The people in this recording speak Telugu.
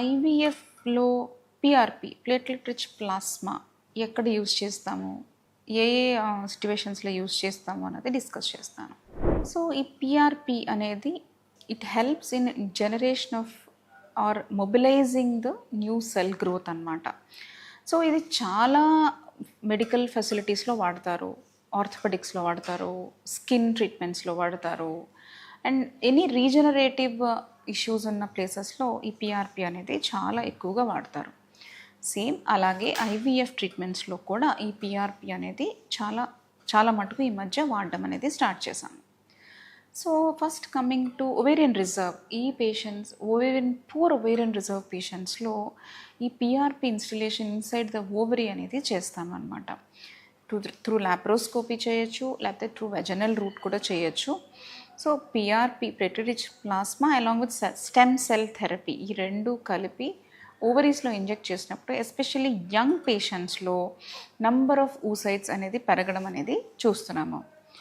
ఐవీఎఫ్లో పిఆర్పి, ప్లేట్లెట్ రిచ్ ప్లాస్మా ఎక్కడ యూజ్ చేస్తాము, ఏ సిట్యువేషన్స్లో యూజ్ చేస్తాము అన్నది డిస్కస్ చేస్తాను. సో ఈ పిఆర్పి అనేది it helps in generation of or mobilising the new cell growth అన్నమాట. సో ఇది చాలా మెడికల్ ఫెసిలిటీస్లో వాడతారు, ఆర్థోపెడిక్స్లో వాడతారు, స్కిన్ ట్రీట్మెంట్స్లో వాడతారు, అండ్ ఎనీ రీజనరేటివ్ ఇష్యూస్ ఉన్న ప్లేసెస్లో ఈ పిఆర్పి అనేది చాలా ఎక్కువగా వాడతారు. సేమ్ అలాగే ఐవీఎఫ్ ట్రీట్మెంట్స్లో కూడా ఈ పిఆర్పి అనేది చాలా మటుకు ఈ మధ్య వాడడం అనేది స్టార్ట్ చేశాము. So first coming to ovarian reserve, ఈ పేషెంట్స్ పూర్ ఓవేరియన్ రిజర్వ్ పేషెంట్స్లో ఈ పిఆర్పి ఇన్స్టిలేషన్ ఇన్సైడ్ ద ఓవరీ అనేది చేస్తామన్నమాట. త్రూ లాప్రోస్కోపీ చేయొచ్చు, లేకపోతే త్రూ వెజనల్ రూట్ కూడా చేయొచ్చు. So PRP, platelet rich plasma along with stem cell therapy, ఈ రెండు కలిపి ఓవరీస్లో ఇంజెక్ట్ చేసినప్పుడు ఎస్పెషల్లీ యంగ్ పేషెంట్స్లో నంబర్ ఆఫ్ ఊసైట్స్ అనేది పెరగడం అనేది చూస్తున్నాము.